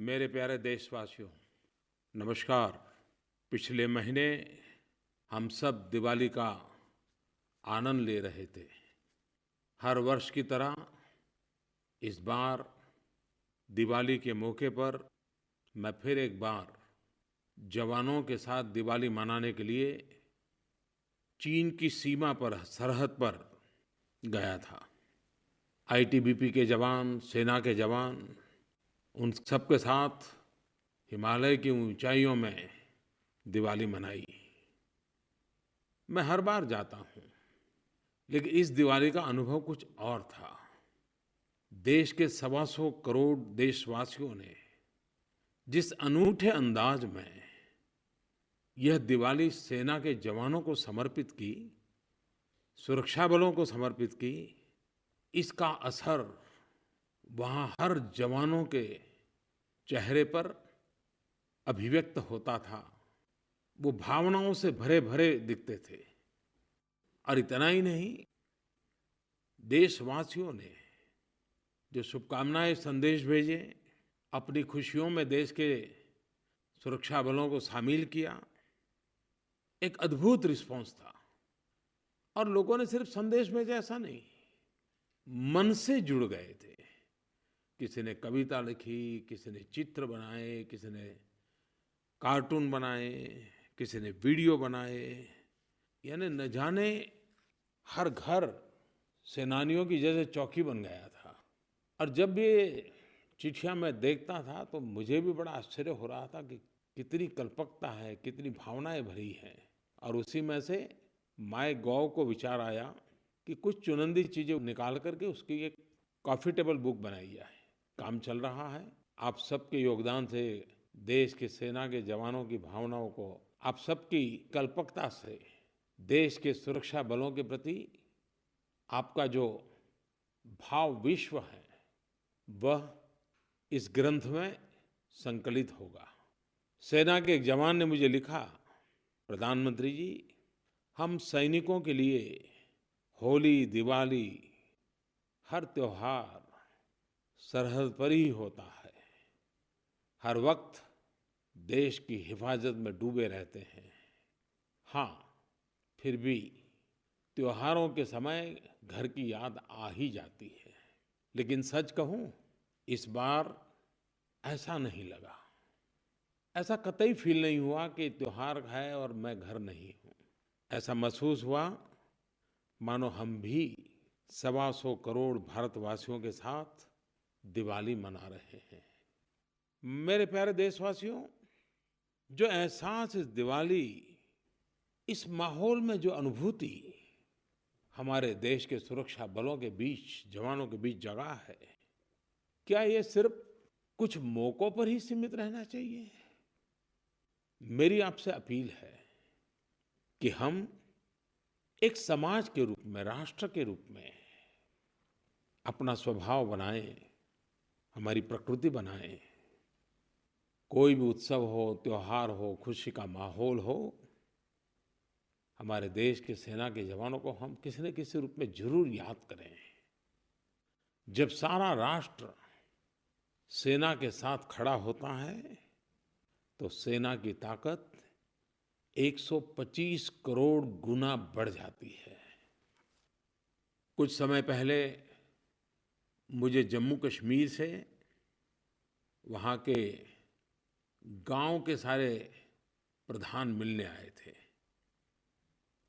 मेरे प्यारे देशवासियों, नमस्कार। पिछले महीने हम सब दिवाली का आनंद ले रहे थे। हर वर्ष की तरह इस बार दिवाली के मौके पर मैं फिर एक बार जवानों के साथ दिवाली मनाने के लिए चीन की सीमा पर, सरहद पर गया था। आईटीबीपी के जवान, सेना के जवान, उन सबके साथ हिमालय की ऊंचाइयों में दिवाली मनाई। मैं हर बार जाता हूँ, लेकिन इस दिवाली का अनुभव कुछ और था। देश के 125 करोड़ देशवासियों ने जिस अनूठे अंदाज में यह दिवाली सेना के जवानों को समर्पित की, सुरक्षा बलों को समर्पित की, इसका असर वहाँ हर जवानों के चेहरे पर अभिव्यक्त होता था। वो भावनाओं से भरे-भरे दिखते थे। और इतना ही नहीं, देशवासियों ने जो शुभकामनाएं, संदेश भेजे, अपनी खुशियों में देश के सुरक्षा बलों को शामिल किया, एक अद्भुत रिस्पांस था। और लोगों ने सिर्फ संदेश भेजे ऐसा नहीं, मन से जुड़ गए थे। किसी ने कविता लिखी, किसी ने चित्र बनाए, किसी ने कार्टून बनाए, किसी ने वीडियो बनाए। यानी न जाने हर घर सेनानियों की जैसे चौकी बन गया था। और जब ये चिट्ठियाँ मैं देखता था तो मुझे भी बड़ा आश्चर्य हो रहा था कि कितनी कल्पकता है, कितनी भावनाएं भरी हैं। और उसी में से माय गॉव को विचार आया कि कुछ चुनिंदा चीज़ें निकाल करके उसकी एक कॉफ़ी टेबल बुक बनाई जाए। काम चल रहा है। आप सबके योगदान से देश के सेना के जवानों की भावनाओं को, आप सबकी कल्पकता से देश के सुरक्षा बलों के प्रति आपका जो भाव विश्व है, वह इस ग्रंथ में संकलित होगा। सेना के एक जवान ने मुझे लिखा, प्रधानमंत्री जी, हम सैनिकों के लिए होली, दिवाली, हर त्योहार सरहद पर ही होता है। हर वक्त देश की हिफाजत में डूबे रहते हैं। हाँ, फिर भी त्योहारों के समय घर की याद आ ही जाती है। लेकिन सच कहूँ, इस बार ऐसा नहीं लगा। ऐसा कतई फ़ील नहीं हुआ कि त्योहार है और मैं घर नहीं हूँ। ऐसा महसूस हुआ मानो हम भी 125 करोड़ भारतवासियों के साथ दिवाली मना रहे हैं। मेरे प्यारे देशवासियों, जो एहसास इस दिवाली, इस माहौल में जो अनुभूति हमारे देश के सुरक्षा बलों के बीच, जवानों के बीच जगा है, क्या ये सिर्फ कुछ मौकों पर ही सीमित रहना चाहिए? मेरी आपसे अपील है कि हम एक समाज के रूप में, राष्ट्र के रूप में अपना स्वभाव बनाएं, हमारी प्रकृति बनाएं। कोई भी उत्सव हो, त्योहार हो, खुशी का माहौल हो, हमारे देश के सेना के जवानों को हम किसी न किसी रूप में जरूर याद करें। जब सारा राष्ट्र सेना के साथ खड़ा होता है तो सेना की ताकत 125 करोड़ गुना बढ़ जाती है। कुछ समय पहले मुझे जम्मू कश्मीर से वहाँ के गांव के सारे प्रधान मिलने आए थे।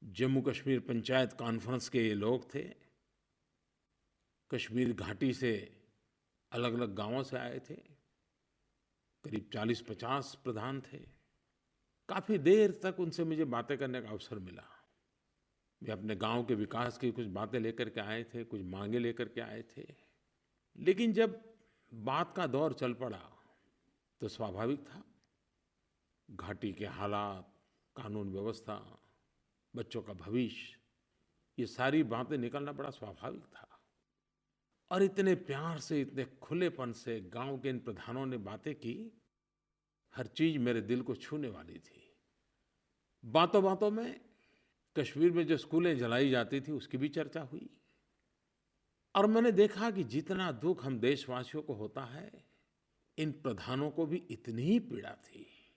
जम्मू कश्मीर पंचायत कॉन्फ्रेंस के ये लोग थे। कश्मीर घाटी से अलग-अलग गांवों से आए थे। करीब 40-50 प्रधान थे। काफ़ी देर तक उनसे मुझे बातें करने का अवसर मिला। वे अपने गांव के विकास की कुछ बातें लेकर के आए थे, कुछ मांगे लेकर के आए थे। लेकिन जब बात का दौर चल पड़ा तो स्वाभाविक था, घाटी के हालात, कानून व्यवस्था, बच्चों का भविष्य, ये सारी बातें निकलना बड़ा स्वाभाविक था। और इतने प्यार से, इतने खुलेपन से गांव के इन प्रधानों ने बातें की, हर चीज़ मेरे दिल को छूने वाली थी। बातों-बातों में कश्मीर में जो स्कूलें जलाई जाती थी उसकी भी चर्चा हुई। और मैंने देखा कि जितना दुःख हम देशवासियों को होता है, इन प्रधानों को भी इतनी ही पीड़ा थी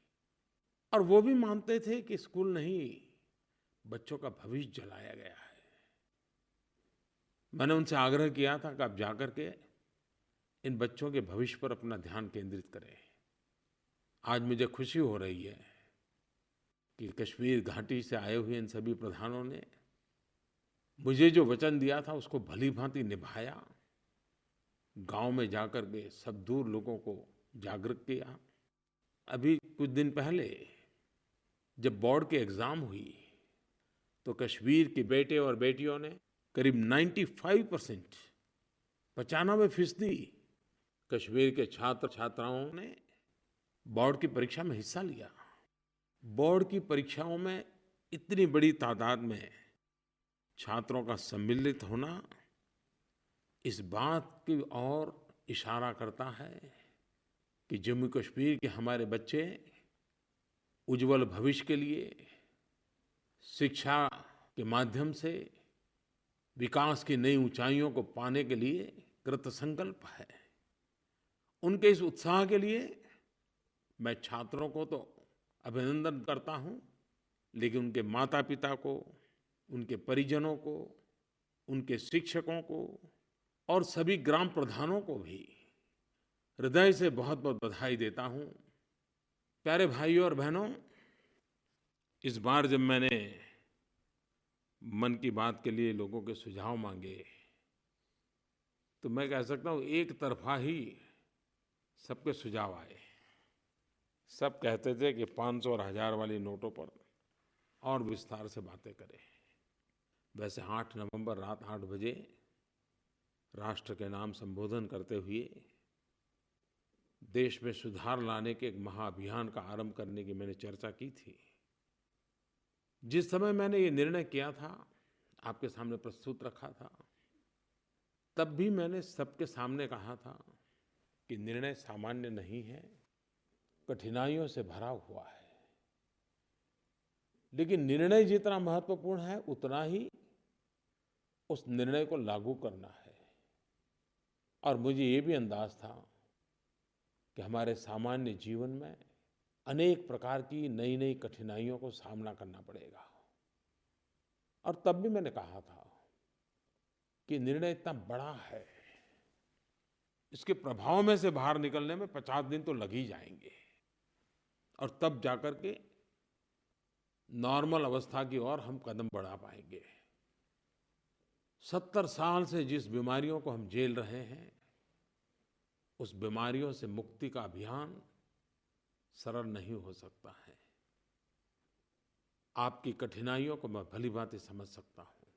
और वो भी मानते थे कि स्कूल नहीं, बच्चों का भविष्य जलाया गया है। मैंने उनसे आग्रह किया था कि आप जाकर के इन बच्चों के भविष्य पर अपना ध्यान केंद्रित करें। आज मुझे खुशी हो रही है कि कश्मीर घाटी से आए हुए इन सभी प्रधानों ने मुझे जो वचन दिया था उसको भली-भांति निभाया। गाँव में जाकर के सब दूर लोगों को जागरूक किया। अभी कुछ दिन पहले जब बोर्ड की एग्ज़ाम हुई तो कश्मीर के बेटे और बेटियों ने करीब 95% 95% कश्मीर के छात्र छात्राओं ने बोर्ड की परीक्षा में हिस्सा लिया। बोर्ड की परीक्षाओं में इतनी बड़ी तादाद में छात्रों का सम्मिलित होना इस बात की ओर इशारा करता है कि जम्मू कश्मीर के हमारे बच्चे उज्ज्वल भविष्य के लिए शिक्षा के माध्यम से विकास की नई ऊंचाइयों को पाने के लिए कृतसंकल्प है। उनके इस उत्साह के लिए मैं छात्रों को तो अभिनंदन करता हूं, लेकिन उनके माता-पिता को, उनके परिजनों को, उनके शिक्षकों को और सभी ग्राम प्रधानों को भी हृदय से बहुत-बहुत बधाई देता हूं। प्यारे भाइयों और बहनों, इस बार जब मैंने मन की बात के लिए लोगों के सुझाव मांगे तो मैं कह सकता हूं एक तरफा ही सबके सुझाव आए। सब कहते थे कि 500 और 1000 वाली नोटों पर और विस्तार से बातें करें। वैसे 8 नवंबर रात 8 बजे राष्ट्र के नाम संबोधन करते हुए देश में सुधार लाने के एक महाअभियान का आरंभ करने की मैंने चर्चा की थी। जिस समय मैंने ये निर्णय किया था, आपके सामने प्रस्तुत रखा था, तब भी मैंने सबके सामने कहा था कि निर्णय सामान्य नहीं है, कठिनाइयों से भरा हुआ है। लेकिन निर्णय जितना महत्वपूर्ण है उतना ही उस निर्णय को लागू करना है। और मुझे ये भी अंदाज था कि हमारे सामान्य जीवन में अनेक प्रकार की नई नई कठिनाइयों को सामना करना पड़ेगा। और तब भी मैंने कहा था कि निर्णय इतना बड़ा है, इसके प्रभाव में से बाहर निकलने में 50 दिन तो लग ही जाएंगे और तब जाकर के नॉर्मल अवस्था की ओर हम कदम बढ़ा पाएंगे। 70 साल से जिस बीमारियों को हम झेल रहे हैं, उस बीमारियों से मुक्ति का अभियान सरल नहीं हो सकता है। आपकी कठिनाइयों को मैं भलीभांति समझ सकता हूं,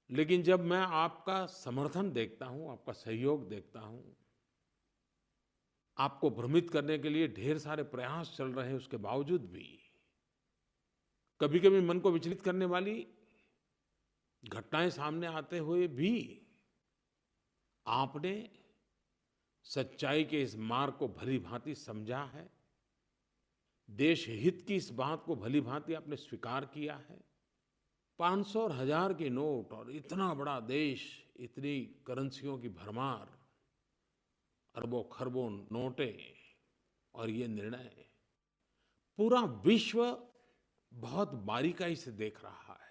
लेकिन जब मैं आपका समर्थन देखता हूं, आपका सहयोग देखता हूं, आपको भ्रमित करने के लिए ढेर सारे प्रयास चल रहे हैं, उसके बावजूद भी कभी-कभी मन को विचलित करने वाली घटनाएं सामने आते हुए भी आपने सच्चाई के इस मार्ग को भलीभांति समझा है, देश हित की इस बात को भलीभांति आपने स्वीकार किया है। 500 और 1000 के नोट और इतना बड़ा देश, इतनी करेंसियों की भरमार, अरबों खरबों नोटें और ये निर्णय, पूरा विश्व बहुत बारीकाई से देख रहा है।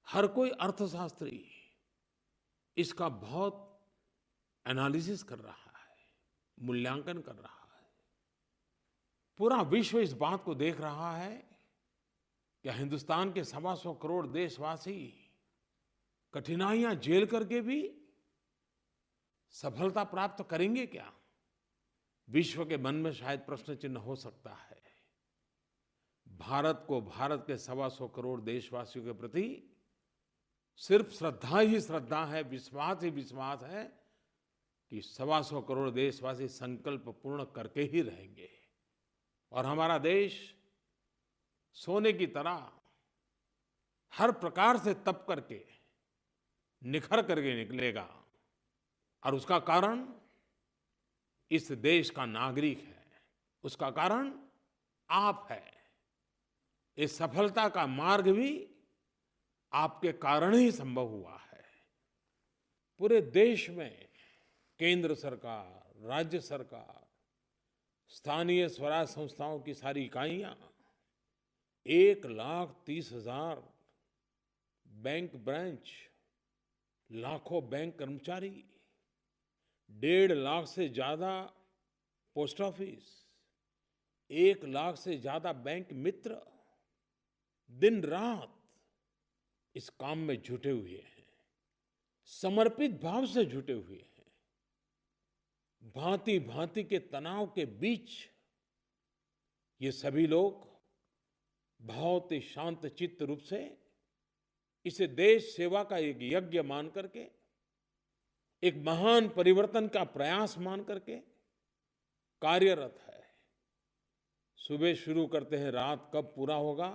हर कोई अर्थशास्त्री इसका बहुत एनालिसिस कर रहा है, मूल्यांकन कर रहा है। पूरा विश्व इस बात को देख रहा है कि हिंदुस्तान के 125 करोड़ देशवासी कठिनाइयां झेल करके भी सफलता प्राप्त करेंगे क्या? विश्व के मन में शायद प्रश्न चिन्ह हो सकता है। भारत को, भारत के 125 करोड़ देशवासियों के प्रति सिर्फ श्रद्धा ही श्रद्धा है, विश्वास ही विश्वास है कि 125 करोड़ देशवासी संकल्प पूर्ण करके ही रहेंगे और हमारा देश सोने की तरह हर प्रकार से तप करके निखर करके निकलेगा। और उसका कारण इस देश का नागरिक है, उसका कारण आप है। इस सफलता का मार्ग भी आपके कारण ही संभव हुआ है। पूरे देश में केंद्र सरकार, राज्य सरकार, स्थानीय स्वराज संस्थाओं की सारी इकाइयां, 1,30,000 बैंक ब्रांच, लाखों बैंक कर्मचारी, 1.5 लाख से ज्यादा पोस्ट ऑफिस, 1 लाख से ज्यादा बैंक मित्र दिन रात इस काम में जुटे हुए हैं, समर्पित भाव से जुटे हुए हैं। भांति भांति के तनाव के बीच ये सभी लोग बहुत ही शांत चित्त रूप से इसे देश सेवा का एक यज्ञ मान करके, एक महान परिवर्तन का प्रयास मान करके कार्यरत है। सुबह शुरू करते हैं, रात कब पूरा होगा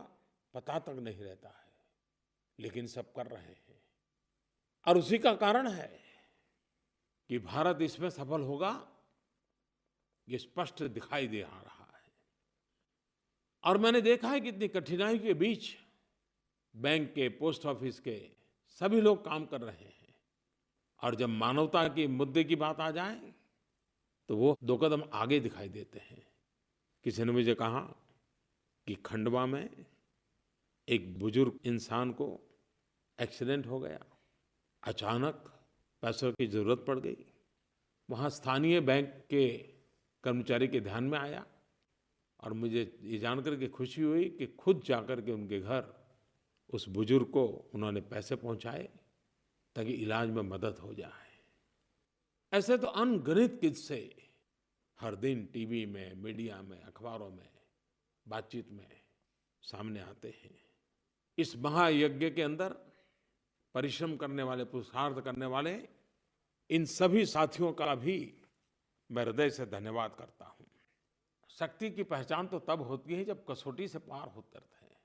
पता तक नहीं रहता है, लेकिन सब कर रहे हैं। और उसी का कारण है कि भारत इसमें सफल होगा, ये स्पष्ट दिखाई दे आ रहा है। और मैंने देखा है कि इतनी कठिनाई के बीच बैंक के, पोस्ट ऑफिस के सभी लोग काम कर रहे हैं। और जब मानवता के मुद्दे की बात आ जाए तो वो 2 कदम आगे दिखाई देते हैं। किसी ने मुझे कहा कि खंडवा में एक बुजुर्ग इंसान को एक्सीडेंट हो गया, अचानक पैसों की जरूरत पड़ गई। वहाँ स्थानीय बैंक के कर्मचारी के ध्यान में आया और मुझे ये जानकर के खुशी हुई कि खुद जाकर के उनके घर उस बुजुर्ग को उन्होंने पैसे पहुंचाए ताकि इलाज में मदद हो जाए। ऐसे तो अनगिनत किस्से हर दिन टीवी में, मीडिया में, अखबारों में, बातचीत में सामने आते हैं। इस महायज्ञ के अंदर परिश्रम करने वाले, पुरुषार्थ करने वाले इन सभी साथियों का भी मैं हृदय से धन्यवाद करता हूँ। शक्ति की पहचान तो तब होती है जब कसौटी से पार उतरते हैं।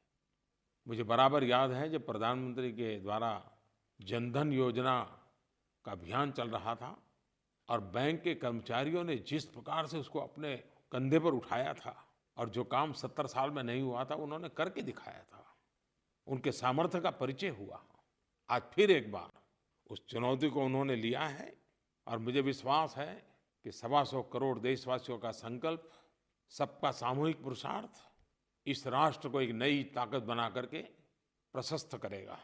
मुझे बराबर याद है जब प्रधानमंत्री के द्वारा जनधन योजना का अभियान चल रहा था और बैंक के कर्मचारियों ने जिस प्रकार से उसको अपने कंधे पर उठाया था और जो काम 70 साल में नहीं हुआ था उन्होंने करके दिखाया था, उनके सामर्थ्य का परिचय हुआ। आज फिर एक बार उस चुनौती को उन्होंने लिया है और मुझे विश्वास है कि 125 करोड़ देशवासियों का संकल्प, सबका सामूहिक पुरुषार्थ इस राष्ट्र को एक नई ताकत बना करके प्रशस्त करेगा।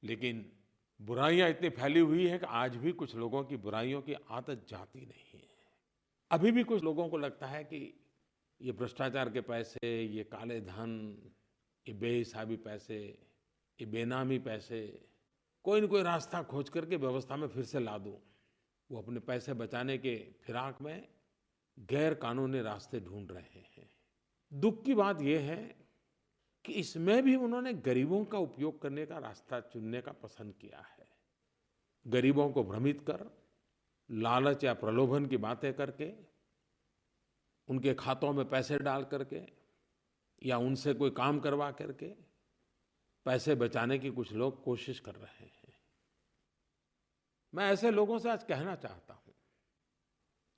लेकिन बुराइयां इतनी फैली हुई है कि आज भी कुछ लोगों की बुराइयों की आदत जाती नहीं है। अभी भी कुछ लोगों को लगता है कि ये भ्रष्टाचार के पैसे, ये काले धन, ये बेहिसाबी पैसे, ये बेनामी पैसे, कोई न कोई रास्ता खोज करके व्यवस्था में फिर से ला दूं। वो अपने पैसे बचाने के फिराक में गैर कानूनी रास्ते ढूंढ रहे हैं। दुख की बात यह है कि इसमें भी उन्होंने गरीबों का उपयोग करने का रास्ता चुनने का पसंद किया है। गरीबों को भ्रमित कर, लालच या प्रलोभन की बातें करके, उनके खातों में पैसे डाल करके या उनसे कोई काम करवा करके पैसे बचाने की कुछ लोग कोशिश कर रहे हैं। मैं ऐसे लोगों से आज कहना चाहता हूं,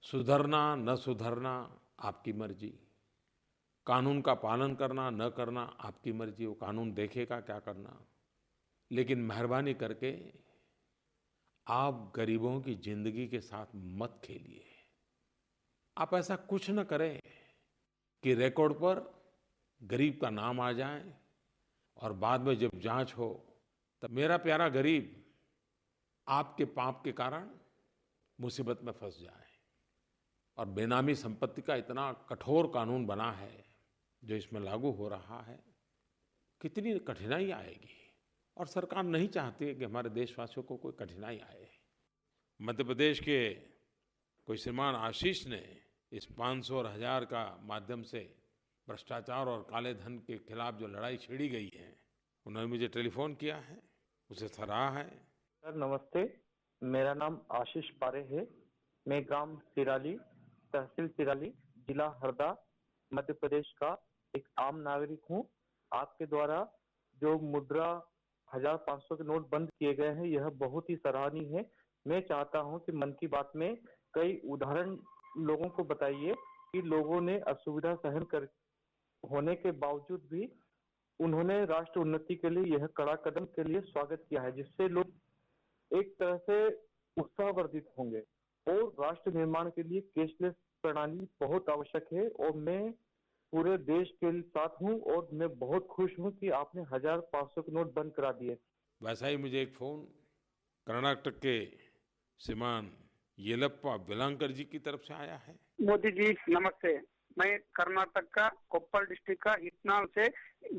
सुधरना न सुधरना आपकी मर्जी, कानून का पालन करना न करना आपकी मर्जी, वो कानून देखेगा क्या करना। लेकिन मेहरबानी करके आप गरीबों की जिंदगी के साथ मत खेलिए। आप ऐसा कुछ न करें कि रिकॉर्ड पर गरीब का नाम आ जाए और बाद में जब जांच हो तब मेरा प्यारा गरीब आपके पाप के कारण मुसीबत में फंस जाए। और बेनामी संपत्ति का इतना कठोर कानून बना है जो इसमें लागू हो रहा है, कितनी कठिनाई आएगी। और सरकार नहीं चाहती है कि हमारे देशवासियों को कोई कठिनाई आए। मध्य प्रदेश के कोई श्रीमान आशीष ने इस 500 और 1000 का माध्यम से भ्रष्टाचार और काले धन के खिलाफ जो लड़ाई छेड़ी गई है, उन्होंने मुझे टेलीफोन किया है, उसे सराहा है। सर नमस्ते, मेरा नाम आशीष पारे है। मैं ग्राम सिराली, तहसील सिराली, जिला हरदा, मध्य प्रदेश का एक आम नागरिक हूँ। आपके द्वारा जो मुद्रा 1500 के नोट बंद किए गए हैं, यह बहुत ही सराहनीय है। मैं चाहता हूं कि मन की बात में कई उदाहरण लोगों को बताइए कि लोगों ने असुविधा सहन कर होने के बावजूद भी उन्होंने राष्ट्र उन्नति के लिए यह कड़ा कदम के लिए स्वागत किया है, जिससे लोग एक तरह से उत्साहवर्धित होंगे। और राष्ट्र निर्माण के लिए कैशलेस प्रणाली बहुत आवश्यक है। और मैं पूरे देश के साथ हूँ और मैं बहुत खुश हूँ कि आपने 1000-500 के नोट बंद करा दिए। वैसा ही मुझे एक फ़ोन कर्नाटक के श्रीमान येलप्पा वेलांकर जी की तरफ से आया है। मोदी जी नमस्ते। मैं कर्नाटक का कोप्पल डिस्ट्रिक्ट का इतनाल से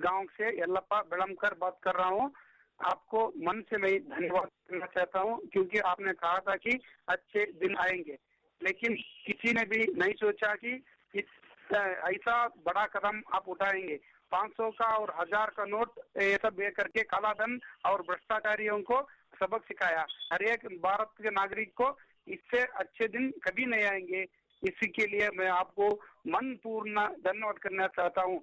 गांव से यल्लप्पा बेलमकर बात कर रहा हूं। आपको मन से मैं धन्यवाद करना चाहता हूं क्योंकि आपने कहा था कि अच्छे दिन आएंगे, लेकिन किसी ने भी नहीं सोचा कि ऐसा बड़ा कदम आप उठाएंगे। 500 का और 1000 का नोट ये सब ये करके काला धन और भ्रष्टाचारियों को सबक सिखाया। हर एक भारत के नागरिक को इससे अच्छे दिन कभी नहीं आएंगे। इसी के लिए मैं आपको मन पूर्ण धन्यवाद करना चाहता हूँ।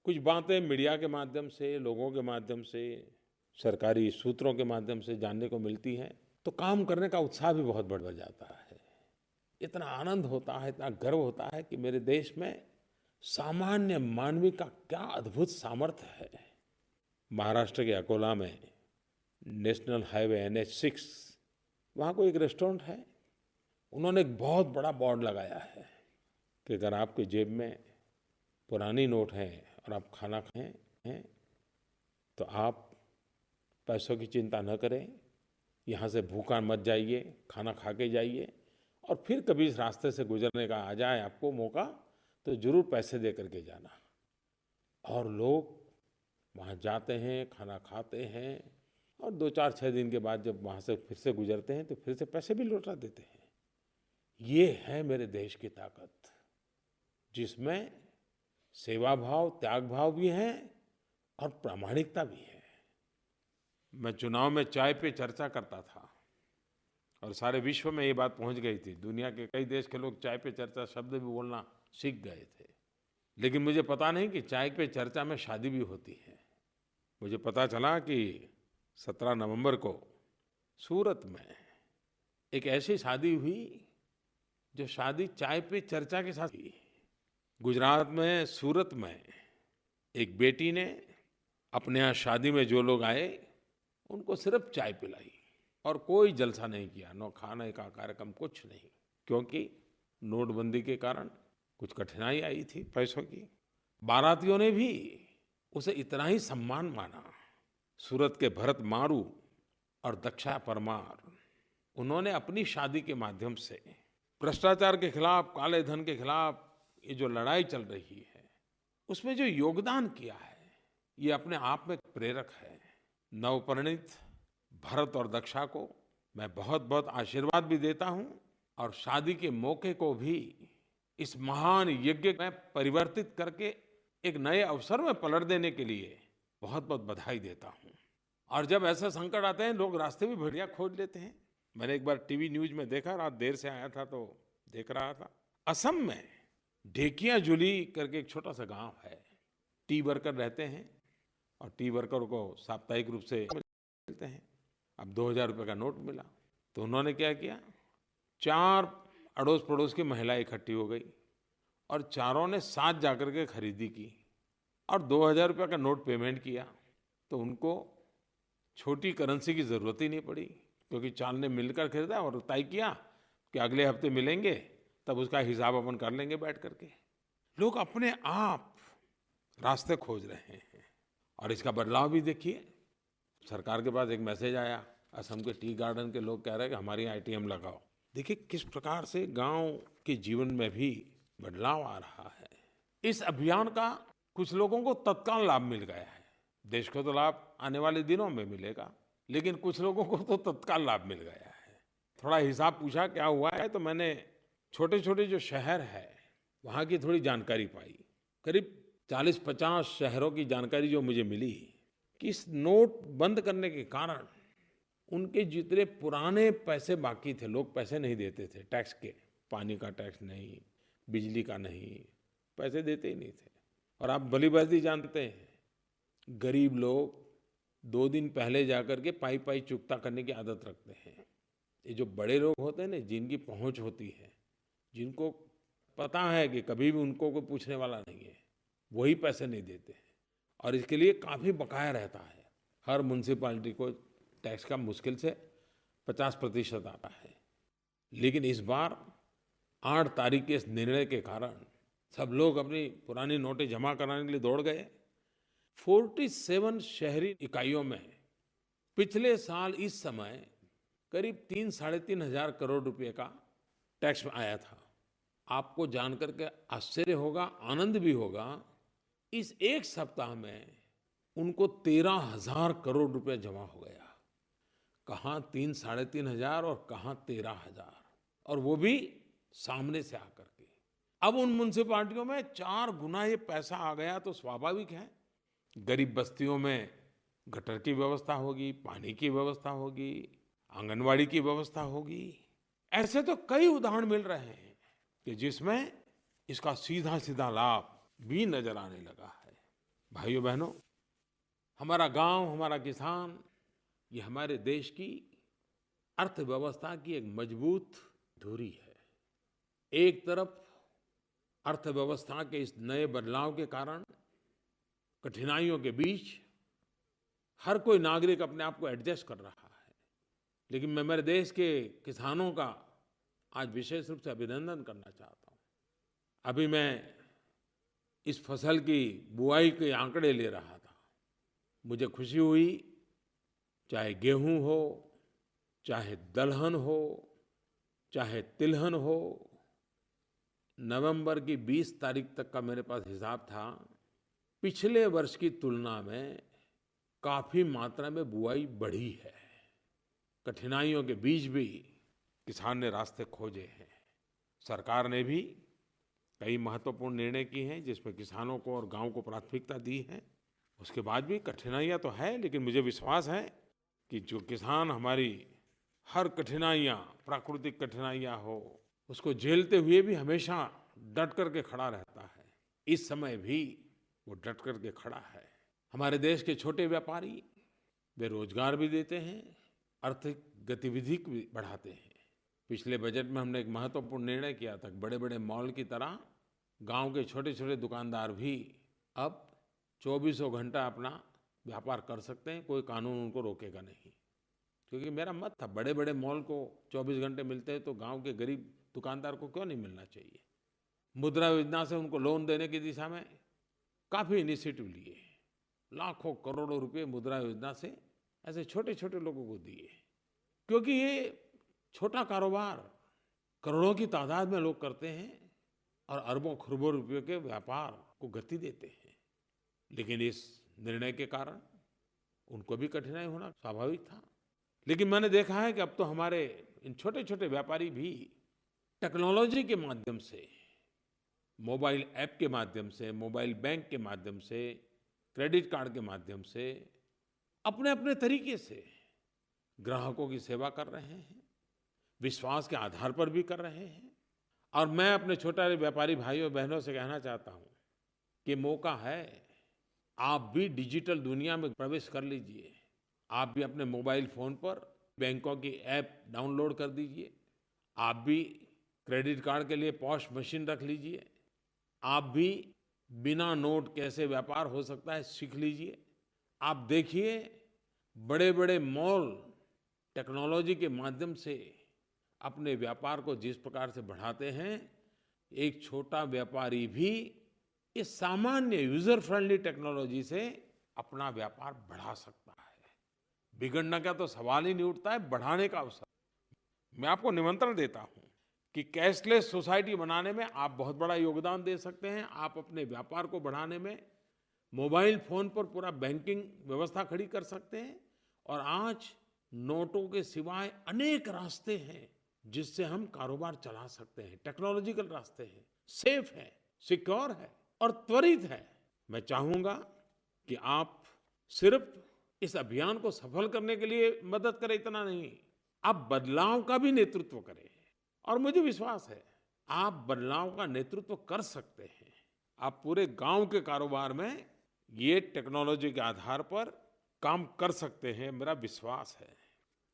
कुछ बातें मीडिया के माध्यम से, लोगों के माध्यम से, सरकारी सूत्रों के माध्यम से जानने को मिलती हैं, तो काम करने का उत्साह भी बहुत बढ़ जाता है। इतना आनंद होता है, इतना गर्व होता है कि मेरे देश में सामान्य मानवी का क्या अद्भुत सामर्थ्य है। महाराष्ट्र के अकोला में नेशनल हाईवे NH6, वहाँ कोई एक रेस्टोरेंट है। उन्होंने एक बहुत बड़ा बोर्ड लगाया है कि अगर आपके जेब में पुरानी नोट है और आप खाना खाएं हैं तो आप पैसों की चिंता न करें, यहाँ से भूखा मत जाइए, खाना खा के जाइए, और फिर कभी इस रास्ते से गुजरने का आ जाए आपको मौका तो ज़रूर पैसे दे करके जाना। और लोग वहाँ जाते हैं, खाना खाते हैं, और 2-4-6 दिन के बाद जब वहाँ से फिर से गुजरते हैं तो फिर से पैसे भी लौटा देते हैं। ये है मेरे देश की ताकत, जिसमें सेवा भाव, त्याग भाव भी है और प्रामाणिकता भी है। मैं चुनाव में चाय पे चर्चा करता था और सारे विश्व में ये बात पहुंच गई थी। दुनिया के कई देश के लोग चाय पे चर्चा शब्द भी बोलना सीख गए थे। लेकिन मुझे पता नहीं कि चाय पे चर्चा में शादी भी होती है। मुझे पता चला कि 17 नवंबर को सूरत में एक ऐसी शादी हुई जो शादी चाय पे चर्चा के साथ हुई। गुजरात में सूरत में एक बेटी ने अपने यहाँ शादी में जो लोग आए उनको सिर्फ चाय पिलाई और कोई जलसा नहीं किया, न खाने का कार्यक्रम, कुछ नहीं, क्योंकि नोटबंदी के कारण कुछ कठिनाई आई थी पैसों की। बारातियों ने भी उसे इतना ही सम्मान माना। सूरत के भरत मारू और दक्षा परमार, उन्होंने अपनी शादी के माध्यम से भ्रष्टाचार के खिलाफ, काले धन के खिलाफ ये जो लड़ाई चल रही है उसमें जो योगदान किया है ये अपने आप में प्रेरक है। नवपरिणीत भरत और दक्षा को मैं बहुत बहुत आशीर्वाद भी देता हूँ और शादी के मौके को भी इस महान यज्ञ में परिवर्तित करके एक नए अवसर में पलट देने के लिए बहुत बहुत बधाई देता हूँ। और जब ऐसे संकट आते हैं लोग रास्ते भी बढ़िया खोज लेते हैं। मैंने एक बार टीवी न्यूज में देखा, रात देर से आया था तो देख रहा था, असम में ढेकियाजुली करके एक छोटा सा गांव है। टी वर्कर रहते हैं और टी वर्कर को साप्ताहिक रूप से मिलते हैं। अब 2000 रुपये का नोट मिला तो उन्होंने क्या किया, 4 अड़ोस पड़ोस की महिलाएं इकट्ठी हो गई और चारों ने साथ जाकर के खरीदी की और 2000 रुपये का नोट पेमेंट किया। तो उनको छोटी करेंसी की ज़रूरत ही नहीं पड़ी, क्योंकि 4 ने मिलकर खरीदा और तय किया कि अगले हफ्ते मिलेंगे, तब उसका हिसाब अपन कर लेंगे बैठ करके। लोग अपने आप रास्ते खोज रहे हैं और इसका बदलाव भी देखिए। सरकार के पास एक मैसेज आया, असम के टी गार्डन के लोग कह रहे हैं कि हमारी ATM लगाओ। देखिए किस प्रकार से गांव के जीवन में भी बदलाव आ रहा है। इस अभियान का कुछ लोगों को तत्काल लाभ मिल गया है। देश को तो लाभ आने वाले दिनों में मिलेगा, लेकिन कुछ लोगों को तो तत्काल लाभ मिल गया है। थोड़ा हिसाब पूछा क्या हुआ है तो मैंने छोटे छोटे जो शहर है वहाँ की थोड़ी जानकारी पाई। करीब 40-50 शहरों की जानकारी जो मुझे मिली कि इस नोट बंद करने के कारण उनके जितने पुराने पैसे बाकी थे, लोग पैसे नहीं देते थे टैक्स के, पानी का टैक्स नहीं, बिजली का नहीं, पैसे देते ही नहीं थे। और आप भली भांति जानते हैं गरीब लोग 2 दिन पहले जाकर के पाई पाई चुकता करने की आदत रखते हैं। ये जो बड़े लोग होते हैं ना, जिनकी पहुंच होती है, जिनको पता है कि कभी भी उनको कोई पूछने वाला नहीं है, वही पैसे नहीं देते हैं और इसके लिए काफ़ी बकाया रहता है। हर म्यूनसिपालिटी को टैक्स का मुश्किल से 50% आता है, लेकिन इस बार 8 तारीख के इस निर्णय के कारण सब लोग अपनी पुरानी नोटें जमा कराने के लिए दौड़ गए। 47 शहरी इकाइयों में पिछले साल इस समय करीब 3 साढ़े 3 हजार करोड़ रुपए का टैक्स आया था। आपको जानकर के आश्चर्य होगा, आनंद भी होगा, इस एक सप्ताह में उनको 13,000 करोड़ रुपए जमा हो गया। कहाँ 3 साढ़े 3 हजार और कहाँ 13,000, और वो भी सामने से आकर के। अब उन म्युनिसिपैलिटियों में 4 गुना ये पैसा आ गया तो स्वाभाविक है गरीब बस्तियों में गटर की व्यवस्था होगी, पानी की व्यवस्था होगी, आंगनवाड़ी की व्यवस्था होगी। ऐसे तो कई उदाहरण मिल रहे हैं कि जिसमें इसका सीधा सीधा लाभ भी नजर आने लगा है। भाइयों बहनों, हमारा गांव, हमारा किसान, ये हमारे देश की अर्थव्यवस्था की एक मजबूत धुरी है। एक तरफ अर्थव्यवस्था के इस नए बदलाव के कारण कठिनाइयों के बीच हर कोई नागरिक अपने आप को एडजस्ट कर रहा है, लेकिन मैं मेरे देश के किसानों का आज विशेष रूप से अभिनंदन करना चाहता हूँ। अभी मैं इस फसल की बुआई के आंकड़े ले रहा था, मुझे खुशी हुई, चाहे गेहूं हो, चाहे दलहन हो, चाहे तिलहन हो। नवंबर की 20 तारीख तक का मेरे पास हिसाब था, पिछले वर्ष की तुलना में काफी मात्रा में बुआई बढ़ी है। कठिनाइयों के बीच भी किसान ने रास्ते खोजे हैं। सरकार ने भी कई महत्वपूर्ण निर्णय किए हैं जिसमें किसानों को और गांव को प्राथमिकता दी है। उसके बाद भी कठिनाइयां तो है, लेकिन मुझे विश्वास है कि जो किसान हमारी हर कठिनाइयां, प्राकृतिक कठिनाइयां हो, उसको झेलते हुए भी हमेशा डट करके खड़ा रहता है। इस समय भी वो डट करके खड़ा है। हमारे देश के छोटे व्यापारी, वे रोजगार भी देते हैं, आर्थिक गतिविधि भी बढ़ाते हैं। पिछले बजट में हमने एक महत्वपूर्ण निर्णय किया था, बड़े बड़े मॉल की तरह गांव के छोटे छोटे दुकानदार भी अब 24 घंटा अपना व्यापार कर सकते हैं, कोई कानून उनको रोकेगा नहीं। क्योंकि मेरा मत था, बड़े बड़े मॉल को 24 घंटे मिलते हैं तो गांव के गरीब दुकानदार को क्यों नहीं मिलना चाहिए। मुद्रा योजना से उनको लोन देने की दिशा में काफ़ी इनिशिएटिव लिए, लाखों करोड़ों रुपए मुद्रा योजना से ऐसे छोटे छोटे लोगों को दिए, क्योंकि ये छोटा कारोबार करोड़ों की तादाद में लोग करते हैं और अरबों खरबों रुपयों के व्यापार को गति देते हैं। लेकिन इस निर्णय के कारण उनको भी कठिनाई होना स्वाभाविक था। लेकिन मैंने देखा है कि अब तो हमारे इन छोटे छोटे व्यापारी भी टेक्नोलॉजी के माध्यम से, मोबाइल ऐप के माध्यम से, मोबाइल बैंक के माध्यम से, क्रेडिट कार्ड के माध्यम से अपने अपने तरीके से ग्राहकों की सेवा कर रहे हैं, विश्वास के आधार पर भी कर रहे हैं। और मैं अपने छोटे व्यापारी भाइयों बहनों से कहना चाहता हूं कि मौका है, आप भी डिजिटल दुनिया में प्रवेश कर लीजिए। आप भी अपने मोबाइल फोन पर बैंकों की ऐप डाउनलोड कर दीजिए। आप भी क्रेडिट कार्ड के लिए पॉश मशीन रख लीजिए। आप भी बिना नोट कैसे व्यापार हो सकता है सीख लीजिए। आप देखिए, बड़े बड़े मॉल टेक्नोलॉजी के माध्यम से अपने व्यापार को जिस प्रकार से बढ़ाते हैं, एक छोटा व्यापारी भी इस सामान्य यूजर फ्रेंडली टेक्नोलॉजी से अपना व्यापार बढ़ा सकता है। बिगड़ने का तो सवाल ही नहीं उठता है, बढ़ाने का अवसर। मैं आपको निमंत्रण देता हूं कि कैशलेस सोसाइटी बनाने में आप बहुत बड़ा योगदान दे सकते हैं। आप अपने व्यापार को बढ़ाने में मोबाइल फोन पर पूरा बैंकिंग व्यवस्था खड़ी कर सकते हैं। और आज नोटों के सिवाय अनेक रास्ते हैं जिससे हम कारोबार चला सकते हैं। टेक्नोलॉजिकल रास्ते हैं, सेफ है, सिक्योर है और त्वरित है। मैं चाहूंगा कि आप सिर्फ इस अभियान को सफल करने के लिए मदद करें, इतना नहीं, आप बदलाव का भी नेतृत्व करें। और मुझे विश्वास है आप बदलाव का नेतृत्व कर सकते हैं। आप पूरे गांव के कारोबार में ये टेक्नोलॉजी के आधार पर काम कर सकते हैं, मेरा विश्वास है।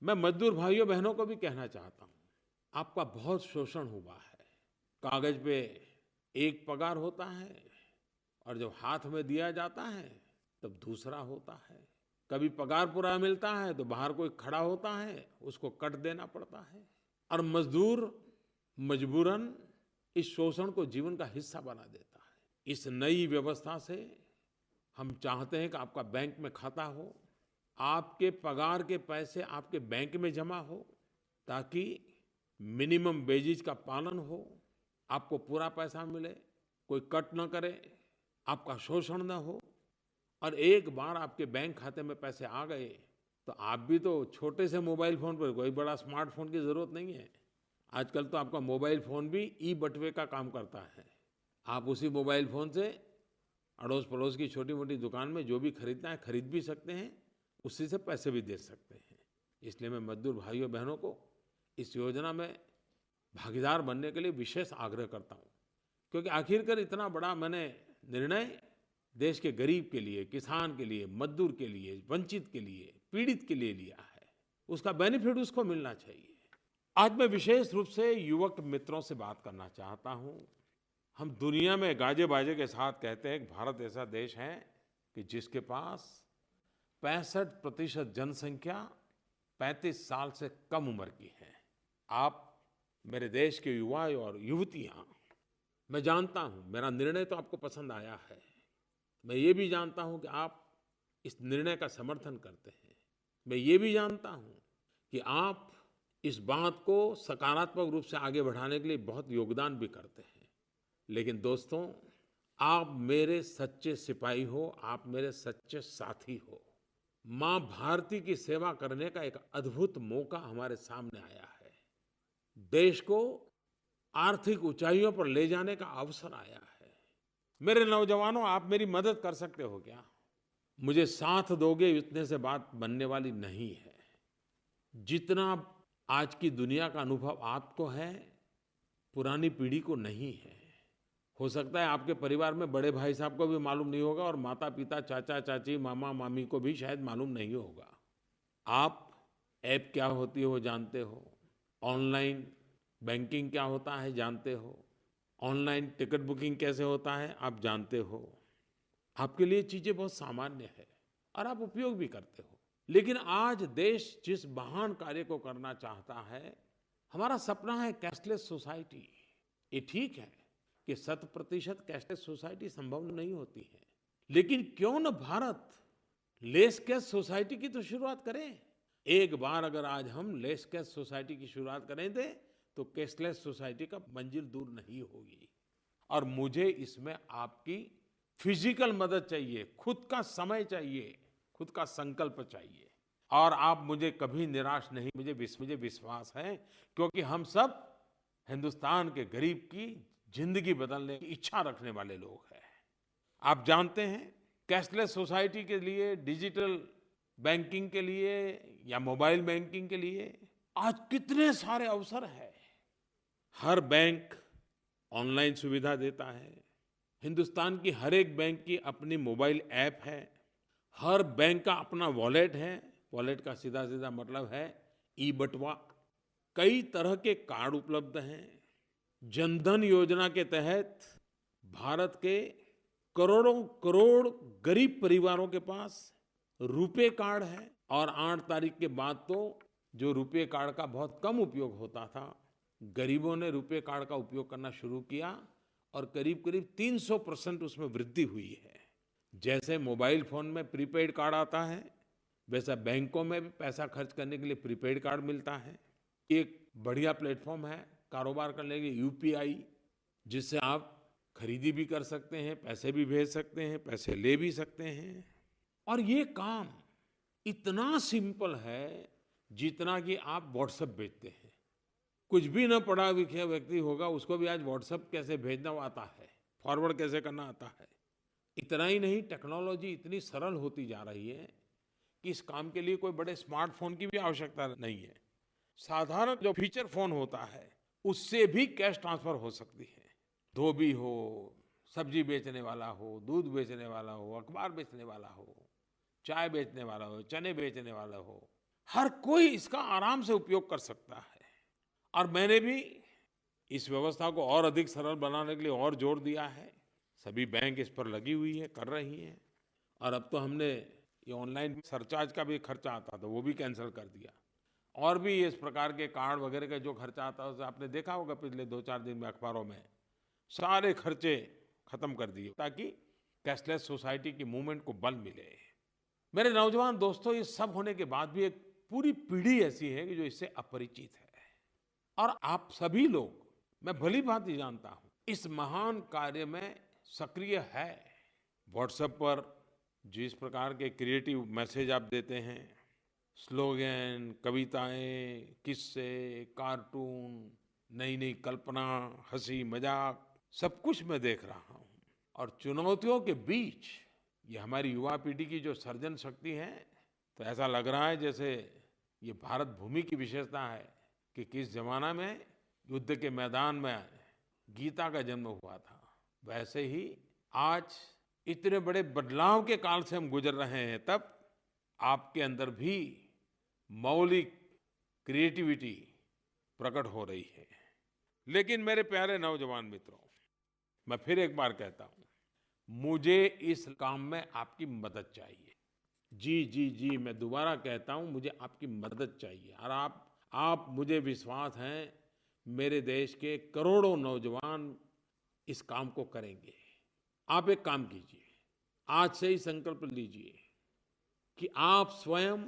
मैं मजदूर भाइयों बहनों को भी कहना चाहता हूं, आपका बहुत शोषण हुआ है। कागज पे एक पगार होता है और जब हाथ में दिया जाता है तब दूसरा होता है। कभी पगार पूरा मिलता है तो बाहर कोई खड़ा होता है, उसको कट देना पड़ता है। और मजदूर मजबूरन इस शोषण को जीवन का हिस्सा बना देता है। इस नई व्यवस्था से हम चाहते हैं कि आपका बैंक में खाता हो, आपके पगार के पैसे आपके बैंक में जमा हो, ताकि मिनिमम वेजेज का पालन हो, आपको पूरा पैसा मिले, कोई कट न करे, आपका शोषण न हो। और एक बार आपके बैंक खाते में पैसे आ गए तो आप भी तो छोटे से मोबाइल फ़ोन पर, कोई बड़ा स्मार्टफोन की ज़रूरत नहीं है। आजकल तो आपका मोबाइल फ़ोन भी ई बटुए का काम करता है। आप उसी मोबाइल फ़ोन से अड़ोस पड़ोस की छोटी मोटी दुकान में जो भी खरीदना है खरीद भी सकते हैं, उसी से पैसे भी दे सकते हैं। इसलिए मैं मजदूर भाइयों बहनों को इस योजना में भागीदार बनने के लिए विशेष आग्रह करता हूँ, क्योंकि आखिरकार इतना बड़ा मैंने निर्णय देश के गरीब के लिए, किसान के लिए, मजदूर के लिए, वंचित के लिए, पीड़ित के लिए लिया है। उसका बेनिफिट उसको मिलना चाहिए। आज मैं विशेष रूप से युवक मित्रों से बात करना चाहता हूँ। हम दुनिया में गाजे बाजे के साथ कहते हैं कि भारत ऐसा देश है कि जिसके पास 65% जनसंख्या 35 साल से कम उम्र की है। आप मेरे देश के युवा और युवतियाँ, मैं जानता हूँ मेरा निर्णय तो आपको पसंद आया है। मैं ये भी जानता हूँ कि आप इस निर्णय का समर्थन करते हैं। मैं ये भी जानता हूँ कि आप इस बात को सकारात्मक रूप से आगे बढ़ाने के लिए बहुत योगदान भी करते हैं। लेकिन दोस्तों, आप मेरे सच्चे सिपाही हो, आप मेरे सच्चे साथी हो। माँ भारती की सेवा करने का एक अद्भुत मौका हमारे सामने आया है। देश को आर्थिक ऊंचाइयों पर ले जाने का अवसर आया है। मेरे नौजवानों, आप मेरी मदद कर सकते हो क्या? मुझे साथ दोगे इतने से बात बनने वाली नहीं है। जितना आज की दुनिया का अनुभव आपको है, पुरानी पीढ़ी को नहीं है। हो सकता है आपके परिवार में बड़े भाई साहब को भी मालूम नहीं होगा और माता पिता, चाचा चाची, मामा मामी को भी शायद मालूम नहीं होगा। आप ऐप क्या होती है वो जानते हो, ऑनलाइन बैंकिंग क्या होता है जानते हो, ऑनलाइन टिकट बुकिंग कैसे होता है आप जानते हो। आपके लिए चीज़ें बहुत सामान्य है और आप उपयोग भी करते हो। लेकिन आज देश जिस महान कार्य को करना चाहता है, हमारा सपना है कैशलेस सोसाइटी। ये ठीक है कि 100% कैशलेस सोसाइटी संभव नहीं होती है, लेकिन क्यों न भारत लेस कैश सोसाइटी की तो शुरुआत करें। एक बार अगर आज हम लेस कैश सोसाइटी की शुरुआत करें थे तो कैशलेस सोसाइटी का मंजिल दूर नहीं होगी। और मुझे इसमें आपकी फिजिकल मदद चाहिए, खुद का समय चाहिए, खुद का संकल्प चाहिए। और आप मुझे कभी निराश नहीं, मुझे विश्वास है, क्योंकि हम सब हिंदुस्तान के गरीब की जिंदगी बदलने की इच्छा रखने वाले लोग हैं। आप जानते हैं, कैशलेस सोसाइटी के लिए, डिजिटल बैंकिंग के लिए या मोबाइल बैंकिंग के लिए आज कितने सारे अवसर हैं। हर बैंक ऑनलाइन सुविधा देता है। हिंदुस्तान की हर एक बैंक की अपनी मोबाइल ऐप है। हर बैंक का अपना वॉलेट है। वॉलेट का सीधा सीधा मतलब है ई बटुआ। कई तरह के कार्ड उपलब्ध हैं। जनधन योजना के तहत भारत के करोड़ों करोड़ गरीब परिवारों के पास रुपे कार्ड है। और 8 तारीख के बाद तो जो रुपे कार्ड का बहुत कम उपयोग होता था, गरीबों ने रुपे कार्ड का उपयोग करना शुरू किया और करीब करीब 300% उसमें वृद्धि हुई है। जैसे मोबाइल फोन में प्रीपेड कार्ड आता है, वैसा बैंकों में भी पैसा खर्च करने के लिए प्रीपेड कार्ड मिलता है। एक बढ़िया प्लेटफॉर्म है कारोबार करने के लिए यूपीआई, जिससे आप खरीदी भी कर सकते हैं, पैसे भी भेज सकते हैं, पैसे ले भी सकते हैं। और ये काम इतना सिंपल है जितना कि आप व्हाट्सएप भेजते हैं। कुछ भी न पढ़ा लिखा व्यक्ति होगा, उसको भी आज व्हाट्सएप कैसे भेजना आता है, फॉरवर्ड कैसे करना आता है। इतना ही नहीं, टेक्नोलॉजी इतनी सरल होती जा रही है कि इस काम के लिए कोई बड़े स्मार्टफोन की भी आवश्यकता नहीं है। साधारण जो फीचर फोन होता है उससे भी कैश ट्रांसफर हो सकती है। धोबी हो, सब्जी बेचने वाला हो, दूध बेचने वाला हो, अखबार बेचने वाला हो, चाय बेचने वाला हो, चने बेचने वाला हो, हर कोई इसका आराम से उपयोग कर सकता है। और मैंने भी इस व्यवस्था को और अधिक सरल बनाने के लिए और जोर दिया है। सभी बैंक इस पर लगी हुई है, कर रही हैं। और अब तो हमने ये ऑनलाइन सरचार्ज का भी खर्चा आता था, वो भी कैंसिल कर दिया। और भी इस प्रकार के कार्ड वगैरह का जो खर्चा आता है उसे आपने देखा होगा पिछले 2-4 दिन में अखबारों में। सारे खर्चे खत्म कर दिए ताकि कैशलेस सोसाइटी की मूवमेंट को बल मिले। मेरे नौजवान दोस्तों, ये सब होने के बाद भी एक पूरी पीढ़ी ऐसी है कि जो इससे अपरिचित है। और आप सभी लोग, मैं भली भांति जानता हूं, इस महान कार्य में सक्रिय है। व्हाट्सएप पर जिस प्रकार के क्रिएटिव मैसेज आप देते हैं, स्लोगन, कविताएं, किस्से, कार्टून, नई नई कल्पना, हंसी मजाक, सब कुछ मैं देख रहा हूं। और चुनौतियों के बीच ये हमारी युवा पीढ़ी की जो सर्जन शक्ति है, तो ऐसा लग रहा है जैसे ये भारत भूमि की विशेषता है कि किस जमाना में युद्ध के मैदान में गीता का जन्म हुआ था, वैसे ही आज इतने बड़े बदलाव के काल से हम गुजर रहे हैं, तब आपके अंदर भी मौलिक क्रिएटिविटी प्रकट हो रही है। लेकिन मेरे प्यारे नौजवान मित्रों, मैं फिर एक बार कहता हूं, मुझे इस काम में आपकी मदद चाहिए। जी जी जी, मैं दोबारा कहता हूं, मुझे आपकी मदद चाहिए। और आप मुझे विश्वास है, मेरे देश के करोड़ों नौजवान इस काम को करेंगे। आप एक काम कीजिए, आज से ही संकल्प लीजिए कि आप स्वयं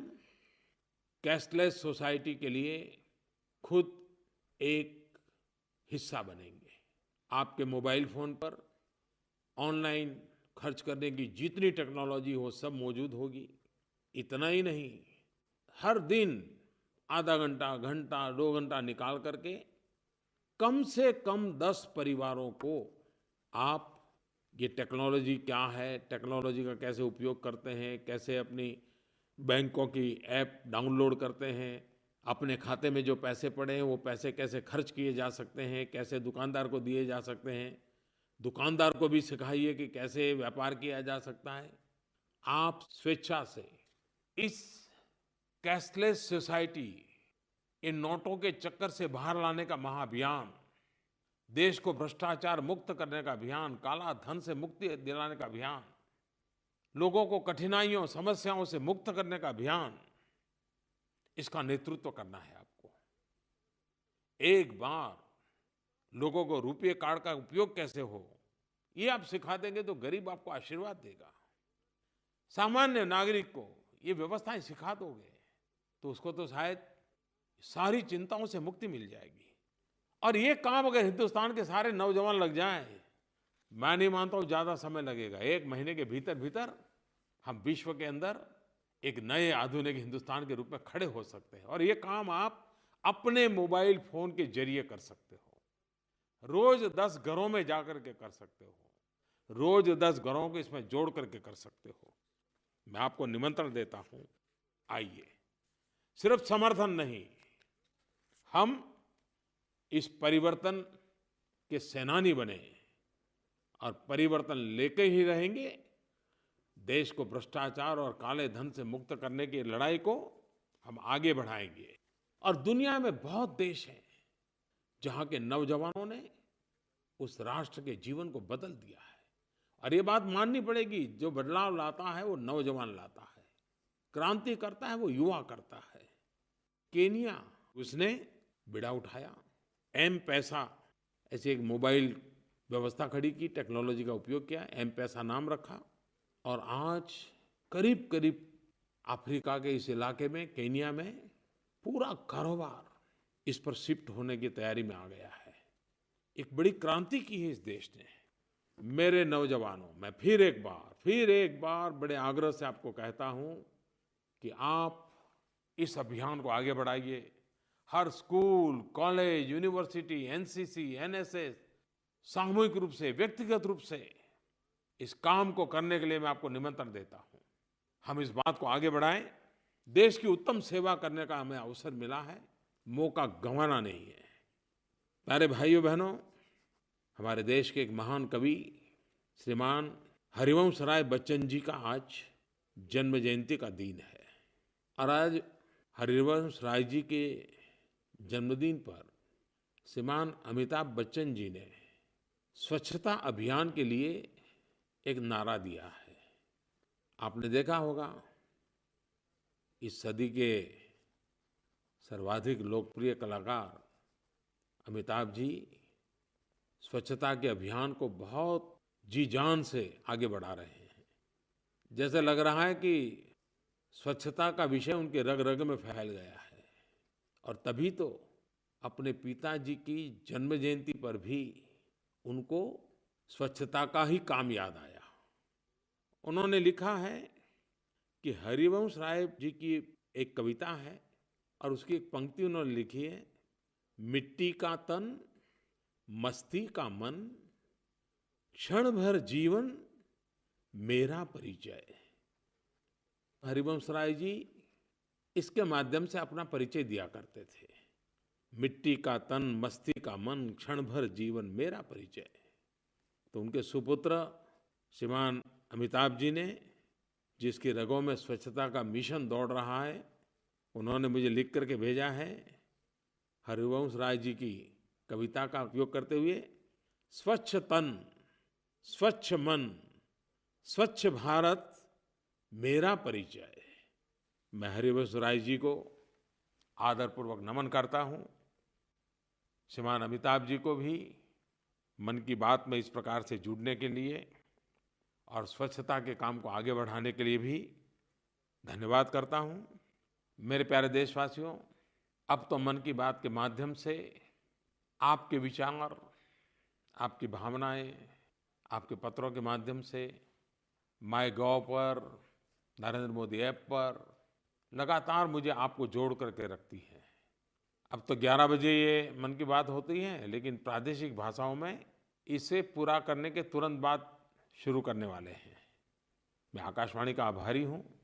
कैशलेस सोसाइटी के लिए खुद एक हिस्सा बनेंगे। आपके मोबाइल फोन पर ऑनलाइन खर्च करने की जितनी टेक्नोलॉजी हो, सब मौजूद होगी। इतना ही नहीं, हर दिन आधा घंटा, घंटा, 2 घंटा निकाल करके कम से कम 10 परिवारों को आप ये टेक्नोलॉजी क्या है, टेक्नोलॉजी का कैसे उपयोग करते हैं, कैसे अपनी बैंकों की ऐप डाउनलोड करते हैं, अपने खाते में जो पैसे पड़े हैं वो पैसे कैसे खर्च किए जा सकते हैं, कैसे दुकानदार को दिए जा सकते हैं, दुकानदार को भी सिखाइए कि कैसे व्यापार किया जा सकता है। आप स्वेच्छा से इस कैशलेस सोसाइटी, इन नोटों के चक्कर से बाहर लाने का महाअभियान, देश को भ्रष्टाचार मुक्त करने का अभियान, काला धन से मुक्ति दिलाने का अभियान, लोगों को कठिनाइयों, समस्याओं से मुक्त करने का अभियान, इसका नेतृत्व करना है आपको। एक बार लोगों को रुपये कार्ड का उपयोग कैसे हो, ये आप सिखा देंगे तो गरीब आपको आशीर्वाद देगा। सामान्य नागरिक को ये व्यवस्थाएं सिखा दोगे तो उसको तो शायद सारी चिंताओं से मुक्ति मिल जाएगी। और ये काम अगर हिंदुस्तान के सारे नौजवान लग जाएं, मैं नहीं मानता हूं ज्यादा समय लगेगा। 1 महीने के भीतर भीतर हम विश्व के अंदर एक नए आधुनिक हिंदुस्तान के रूप में खड़े हो सकते हैं। और ये काम आप अपने मोबाइल फोन के जरिए कर सकते हो। रोज 10 घरों में जाकर के कर सकते हो, रोज 10 घरों को इसमें जोड़ करके कर सकते हो। मैं आपको निमंत्रण देता हूं, आइए। सिर्फ समर्थन नहीं, हम इस परिवर्तन के सेनानी बने और परिवर्तन लेके ही रहेंगे। देश को भ्रष्टाचार और काले धन से मुक्त करने की लड़ाई को हम आगे बढ़ाएंगे। और दुनिया में बहुत देश हैं जहां के नौजवानों ने उस राष्ट्र के जीवन को बदल दिया है। और ये बात माननी पड़ेगी, जो बदलाव लाता है वो नौजवान लाता है, क्रांति करता है वो युवा करता है। केनिया, उसने बिड़ा उठाया, एम पैसा ऐसी एक मोबाइल व्यवस्था खड़ी की, टेक्नोलॉजी का उपयोग किया, एम पैसा नाम रखा। और आज करीब करीब अफ्रीका के इस इलाके में, केनिया में, पूरा कारोबार इस पर शिफ्ट होने की तैयारी में आ गया है। एक बड़ी क्रांति की है इस देश ने। मेरे नौजवानों, मैं फिर एक बार बड़े आग्रह से आपको कहता हूं कि आप इस अभियान को आगे बढ़ाइए। हर school, college, university, NCC, NSS, सामूहिक रूप से, व्यक्तिगत रूप से इस काम को करने के लिए मैं आपको निमंत्रण देता हूं। हम इस बात को आगे बढ़ाएं। देश की उत्तम सेवा करने का हमें अवसर मिला है, मौका गंवाना नहीं है। प्यारे भाइयों बहनों, हमारे देश के एक महान कवि श्रीमान हरिवंश राय बच्चन जी का आज जन्म जयंती का दिन है। और आज हरिवंश राय जी के जन्मदिन पर श्रीमान अमिताभ बच्चन जी ने स्वच्छता अभियान के लिए एक नारा दिया है। आपने देखा होगा, इस सदी के सर्वाधिक लोकप्रिय कलाकार अमिताभ जी स्वच्छता के अभियान को बहुत जी-जान से आगे बढ़ा रहे हैं। जैसे लग रहा है कि स्वच्छता का विषय उनके रग-रग में फैल गया है और तभी तो अपने पिताजी की जन्म जयंती पर भी उनको स्वच्छता का ही काम याद आया। उन्होंने लिखा है कि हरिवंश राय जी की एक कविता है और उसकी एक पंक्ति उन्होंने लिखी है, मिट्टी का तन, मस्ती का मन, क्षण भर जीवन मेरा परिचय। हरिवंश राय जी इसके माध्यम से अपना परिचय दिया करते थे, मिट्टी का तन, मस्ती का मन, क्षण भर जीवन मेरा परिचय। तो उनके सुपुत्र श्रीमान अमिताभ जी ने, जिसकी रगों में स्वच्छता का मिशन दौड़ रहा है, उन्होंने मुझे लिख करके भेजा है, हरिवंश राय जी की कविता का उपयोग करते हुए, स्वच्छ तन, स्वच्छ मन, स्वच्छ भारत मेरा परिचय। मैं हरिवंश राय जी को आदरपूर्वक नमन करता हूँ। श्रीमान अमिताभ जी को भी मन की बात में इस प्रकार से जुड़ने के लिए और स्वच्छता के काम को आगे बढ़ाने के लिए भी धन्यवाद करता हूँ। मेरे प्यारे देशवासियों, अब तो मन की बात के माध्यम से आपके विचार, आपकी भावनाएं, आपके पत्रों के माध्यम से माईगॉव पर, नरेंद्र मोदी ऐप पर लगातार मुझे आपको जोड़ करके रखती है। अब तो 11 बजे ये मन की बात होती है, लेकिन प्रादेशिक भाषाओं में इसे पूरा करने के तुरंत बाद शुरू करने वाले हैं। मैं आकाशवाणी का आभारी हूँ।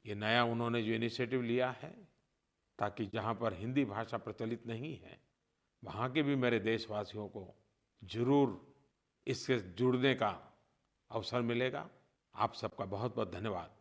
ये नया उन्होंने जो इनिशिएटिव लिया है, ताकि जहाँ पर हिंदी भाषा प्रचलित नहीं है, वहाँ के भी मेरे देशवासियों को जरूर इससे जुड़ने का अवसर मिलेगा। आप सबका बहुत बहुत धन्यवाद।